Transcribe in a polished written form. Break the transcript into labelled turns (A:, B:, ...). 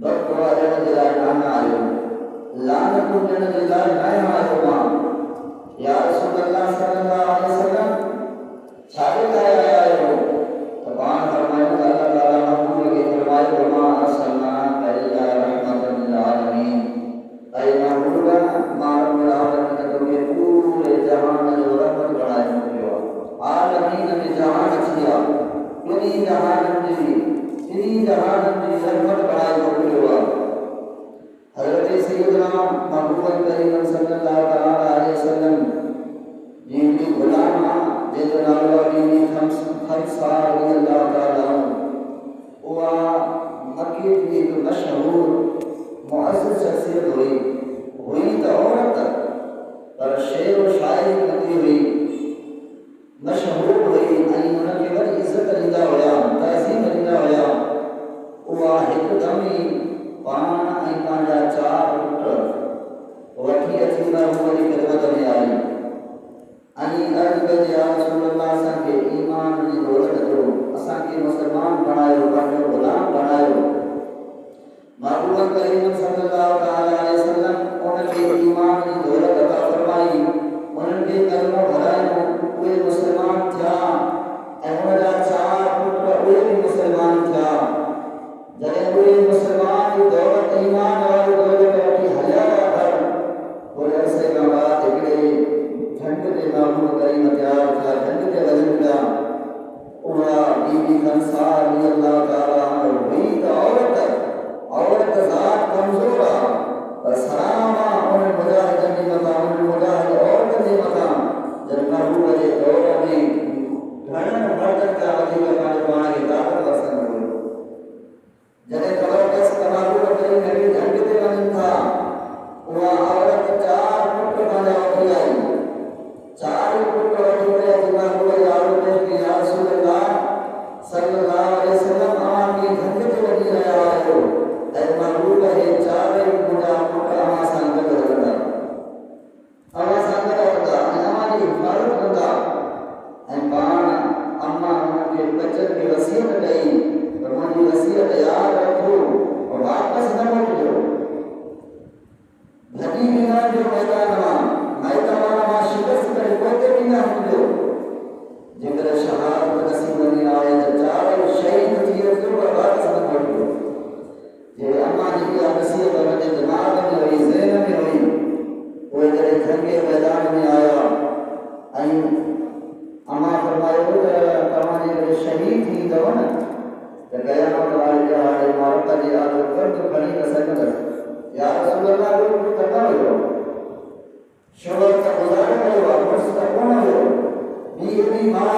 A: बददुआ ॾियण जे लाइ कान आयो, लानतूं ॾियण जे लाइ न आयो मां। या रसूल अल्लाह सल्लल्लाहु अलैहि वसल्लम छाजे लाइ आया आहियो? त पाण फरमायो त अल्लाह ताला महबूब खे फरमायो वमा अर्सलनाका इल्ला रहमतन लिल आलमीन। ऐं महबूब मां रब्बुल आलमीन तोखे पूरे जहान जो रहमत बणाए मोकिलियो आहे। आलमीन में जहान अची विया, टिनी जहाननि जी रहमत बणाए मोकिलियो आहे। हज़रत सैयदना महबूब करीम सल्लल्लाहु अलैहि वसल्लम जी गुलाम जंहिंजो नालो आहे बीबी खमसा रज़ियल्लाहु ताला उहा मक्के जी हिकु मशहूर मुअज़्ज़ज़ शख़्सियत हुई त औरत पर शेर व शाइरी कंदी हुई, मशहूर हुई ऐं हुनखे वॾी इज़त ॾींदा हुया, तहज़ीम ॾींदा हुया। उहा हिकदमि ई पाण ऐं पंहिंजा 4 पुट वठी अची महबूब जी ख़िदमत में आई ऐं अर्ज़ कई या रसूल अल्लाह असांखे ईमान जी दौलत ॾियो, असांखे मुस्लमान बणायो, पंहिंजो ग़ुलाम बणायो। महबूब करीम सल्लल्लाहु अलैहि वसल्लम उनखे ईमान जी दौलत अता फरमाई, उन्हनि खे कलमो घरायो, उहे मुस्लमान थिया ऐं उनजा 4 पुट उहे बि मुस्लमान थिया। जॾहिं उहे मुस्लमान जी दौलत ईमान वारी दौलत वठी हलिया घर, थोरे अरसे खां बाद हिकिड़े झंड ते महबूब करीम तयारु थिया, झंड ते वञनि पिया। उहा बीबी खमसा रज़ियल्लाहु ताला हुई त औरत ज़ात कमज़ोर आहे, पर सलाम आहे उन मुजाहिदनि जे मथां, उन मुजाहिद औरतनि जे मथां जॾहिं महबूब जे दौर में घणनि मर्दनि खां वधीक पंहिंजे पाण खे ताक़तवर सम्झो। जॾहिं ख़बर पयसि त महबूब करीम हिकिड़े झंड ते वञनि था, उहा औरत 4 पुट पंहिंजा वठी आई, 4 पुट वठी करे अची महबूब जे आड़ो पेश कई, या रसूल अल्लाह सल्लल्लाहु अलैहि वसल्लम अव्हां खे झंड ते वठी रहिया आहियो ऐं महबूब जे 4 मुंहिंजा पुट अव्हां सां गॾु हलंदा, अव्हां सां गॾु हलंदा ऐं अव्हां जी हिफ़ाज़त कंदा। ऐं पाण अम्मा हुनखे बचनि खे वसीयत ॾेई त मुंहिंजी वसीयत यादि रखो और वापसि न मोकिलियो। भॼी बि न वञो मैदान मां शिकस्त करे पोइ बि न हलियो। जेकर शहादत नसीब में आहे त 4 शहीद थी अचो पर वापसि न मोकिलियो। जे अम्मा जी इहा नसीहत हुनजे दिमाग़ में हुई, ज़हन में हुई, उहे जॾहिं जंगे मैदान में आया ऐं अम्मा फरमायो त तव्हां जेकॾहिं शहीद थींदव न त क़यामत वारे ॾींहुं इमारत जे आलो गर्द खणी न सघंदसि। या रसूल अल्लाह बिल्कुलु त न हुयो, शोहर त गुज़ारे वियो आहे, मुड़ुस त कोन हुयो, ॿी मां